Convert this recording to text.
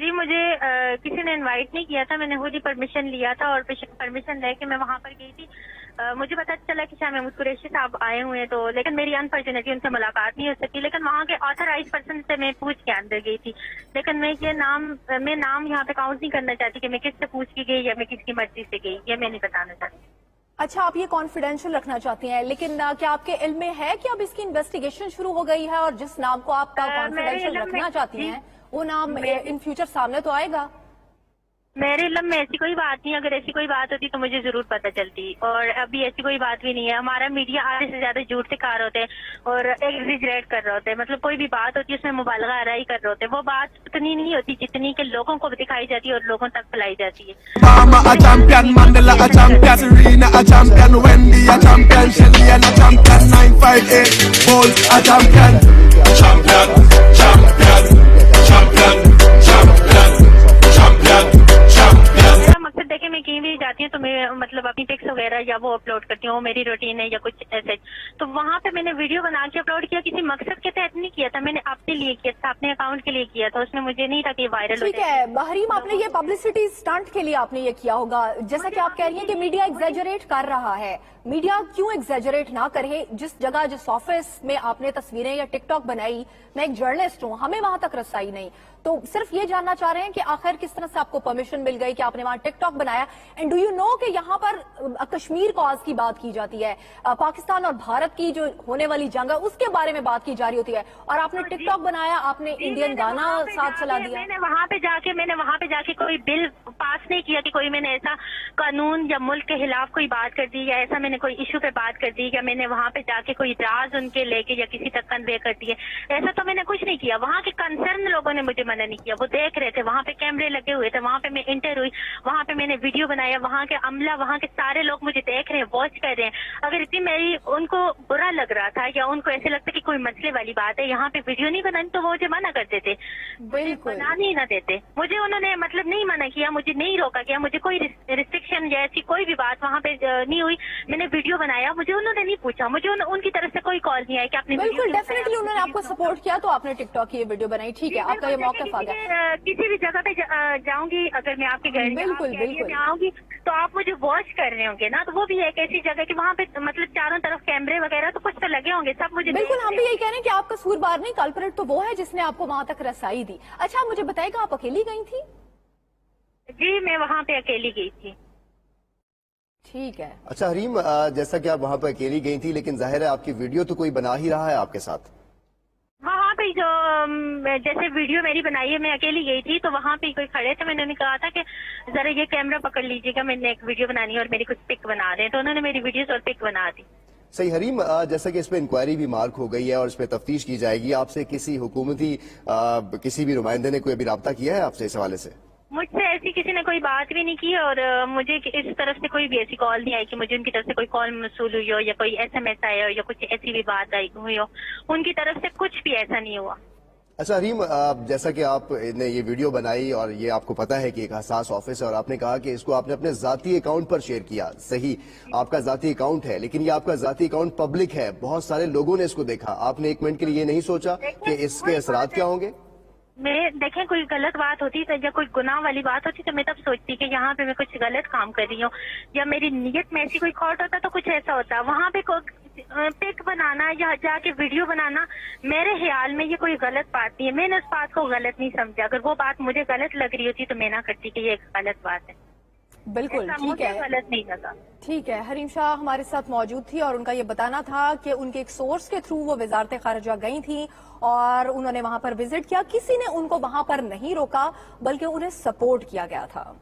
جی مجھے کسی نے انوائٹ نہیں کیا تھا، میں نے خود ہی پرمیشن لیا تھا اور پرمیشن لے کے میں وہاں پر گئی تھی. مجھے پتا چلا کہ شاہ محمود قریشی صاحب آئے ہوئے ہیں، تو لیکن میری انفارچونیٹلی ان سے ملاقات نہیں ہو سکی. لیکن وہاں کے آتھرائز پرسن سے میں پوچھ کے اندر گئی تھی. لیکن میں نام یہاں پہ کاؤنٹ نہیں کرنا چاہتی کہ میں کس سے پوچھ کے گئی یا میں کس کی مرضی سے گئی، یہ میں نہیں بتانا چاہتی. اچھا، آپ یہ کانفیڈینشیل رکھنا چاہتی ہیں، لیکن کیا آپ کے علم میں ہے کہ اب اس کی انویسٹیگیشن شروع ہو گئی ہے اور جس نام کو آپ کانفیڈینشیل رکھنا چاہتی ہیں وہ نام ان فیوچر سامنے تو آئے گا؟ میرے علم میں ایسی کوئی بات نہیں. اگر ایسی کوئی بات ہوتی تو مجھے ضرور پتہ چلتی، اور ابھی ایسی کوئی بات بھی نہیں ہے. ہمارا میڈیا آدھے سے زیادہ جھوٹ سے کار ہوتے ہیں اور ایگزیجریٹ کر رہے ہوتے ہیں. مطلب کوئی بھی بات ہوتی ہے اس میں مبالغہ آرائی کر رہے ہوتے ہیں. وہ بات اتنی نہیں ہوتی جتنی کہ لوگوں کو دکھائی جاتی ہے اور لوگوں تک پھیلائی جاتی ہے. مقصد دیکھیں میں کہیں بھی جاتی ہوں تو میں مطلب اپنی پکس وغیرہ یا وہ اپلوڈ کرتی ہوں، میری روٹین ہے یا کچھ ایسے. تو وہاں پہ میں نے ویڈیو بنا کے اپلوڈ کیا، کسی مقصد کے تحت نہیں کیا تھا. میں نے اپنے لیے کیا تھا، اپنے اکاؤنٹ کے لیے کیا تھا. اس میں مجھے نہیں تھا کہ وائرل ہو ٹھیک ہے حریم، آپ نے یہ پبلسٹی اسٹنٹ کے لیے آپ نے یہ کیا ہوگا. جیسا کہ آپ کہہ رہی ہیں کہ میڈیا ایگزیجریٹ کر رہا ہے، میڈیا کیوں ایگزیجریٹ نہ کرے؟ جس جگہ جس آفس میں آپ نے تصویریں یا ٹک ٹاک بنائی، میں ایک جرنلسٹ ہوں، ہمیں وہاں تک رسائی نہیں. تو صرف یہ جاننا چاہ رہے ہیں کہ آخر کس طرح سے آپ کو پرمیشن مل گئی کہ آپ نے وہاں ٹک ٹاک بنایا؟ اینڈ ڈو یو نو کہ یہاں پر کشمیر کاز کی بات کی جاتی ہے، پاکستان اور بھارت کی جو ہونے والی جنگ ہے اس کے بارے میں بات کی جا رہی ہوتی ہے، اور آپ نے ٹک ٹاک بنایا، آپ نے انڈین گانا ساتھ چلا دیا. میں نے وہاں پہ جا کے کوئی بل پاس نہیں کیا کہ کوئی میں نے ایسا قانون یا ملک کے خلاف کوئی بات کر دی یا ایسا میں نے کوئی ایشو پہ بات کر دی یا میں نے وہاں پہ جا کے کوئی راز ان کے لے کے یا کسی تک کنوے کر دیے. ایسا تو میں نے کچھ نہیں کیا. وہاں کے کنسرن لوگوں نے مجھے منع نہیں کیا، وہ دیکھ رہے تھے، وہاں پہ کیمرے لگے ہوئے تھے، وہاں پہ میں انٹر ہوئی، وہاں پہ میں نے ویڈیو بنایا. وہاں کے عملہ، وہاں کے سارے لوگ مجھے دیکھ رہے ہیں، واچ کر رہے ہیں. اگر اتنی میری ان کو برا لگ رہا تھا یا ان کو ایسے لگتا کہ کوئی مسئلے والی بات ہے یہاں پہ ویڈیو نہیں بنانی تو وہ مجھے منع کر دیتے، بنانے ہی نہ دیتے. مجھے انہوں نے مطلب نہیں منع کیا، مجھے نہیں روکا گیا، مجھے کوئی ریسٹرکشن یا ایسی کوئی بھی بات وہاں پہ نہیں ہوئی. میں نے ویڈیو بنایا، مجھے انہوں نے نہیں پوچھا، مجھے ان کی طرف سے کوئی کال نہیں آئی کہ آپ نے بالکل ڈیفینیٹلی انہوں نے آپ کو سپورٹ کیا تو آپ نے ٹک ٹاک کی یہ ویڈیو بنائی. ٹھیک ہے، آپ کا یہ موقف آ گیا. کسی بھی جگہ پہ جاؤں گی، اگر میں آپ کے گھر میں آؤں گی تو آپ مجھے واچ کر رہے ہوں گے نا. تو وہ بھی ایک ایسی جگہ کہ وہاں پہ مطلب چاروں طرف کیمرے وغیرہ تو کچھ تو لگے ہوں گے، سب مجھے بالکل. ہم بھی یہی کہہ رہے ہیں کہ آپ قصوروار نہیں، کلپریٹ تو وہ ہے جس نے آپ کو وہاں تک رسائی دی. اچھا مجھے بتائے گا آپ اکیلی گئی تھی؟ جی میں وہاں پہ اکیلی گئی تھی. ٹھیک ہے. اچھا حریم، جیسا کہ آپ وہاں پہ اکیلی گئی تھی لیکن ظاہر ہے آپ کی ویڈیو تو کوئی بنا ہی رہا ہے آپ کے ساتھ. وہاں پہ جو جیسے ویڈیو میری بنائی ہے، میں اکیلی گئی تھی تو وہاں پہ کوئی کھڑے تھے. میں نے کہا تھا کہ ذرا یہ کیمرہ پکڑ لیجیے گا، میں نے ایک ویڈیو بنانی ہے اور میری کچھ پک بنا دیں. تو انہوں نے میری ویڈیوز اور پک بنا دی. صحیح. حریم، جیسا کہ اس پہ انکوائری بھی مارک ہو گئی ہے اور اس پہ تفتیش کی جائے گی، آپ سے کسی حکومتی کسی بھی نمائندے نے کوئی ابھی رابطہ کیا ہے آپ سے اس حوالے سے؟ مجھ سے ایسی کسی نے کوئی بات بھی نہیں کی اور مجھے اس طرف سے کوئی بھی ایسی کال نہیں آئی کہ مجھے ان کی طرف سے کوئی کال موصول ہوئی ہو یا کوئی ایس ایم ایس آیا ہو یا کچھ ایسی بھی بات آئی ہوئی ہو. ان کی طرف سے کچھ بھی ایسا نہیں ہوا. اچھا حریم، جیسا کہ آپ نے یہ ویڈیو بنائی اور یہ آپ کو پتا ہے کہ ایک حساس آفس ہے اور آپ نے کہا کہ اس کو آپ نے اپنے ذاتی اکاؤنٹ پر شیئر کیا. صحیح، آپ کا ذاتی اکاؤنٹ ہے لیکن یہ آپ کا ذاتی اکاؤنٹ پبلک ہے، بہت سارے لوگوں نے اس کو دیکھا. آپ نے ایک منٹ کے لیے یہ نہیں سوچا کہ اس کے اثرات کیا ہوں گے؟ میں دیکھیں کوئی غلط بات ہوتی تو یا کوئی گناہ والی بات ہوتی تو میں تب سوچتی کہ یہاں پہ میں کچھ غلط کام کر رہی ہوں یا میری نیت میں ایسی کوئی کھوٹ ہوتا تو کچھ ایسا ہوتا. وہاں پہ پک بنانا یا جا کے ویڈیو بنانا میرے خیال میں یہ کوئی غلط بات نہیں ہے. میں نے اس بات کو غلط نہیں سمجھا. اگر وہ بات مجھے غلط لگ رہی ہوتی تو میں نہ کرتی کہ یہ ایک غلط بات ہے. بالکل ٹھیک ہے، غلط نہیں لگا. ٹھیک ہے. حریم شاہ ہمارے ساتھ موجود تھی اور ان کا یہ بتانا تھا کہ ان کے ایک سورس کے تھرو وہ وزارت خارجہ گئی تھی اور انہوں نے وہاں پر وزٹ کیا. کسی نے ان کو وہاں پر نہیں روکا بلکہ انہیں سپورٹ کیا گیا تھا.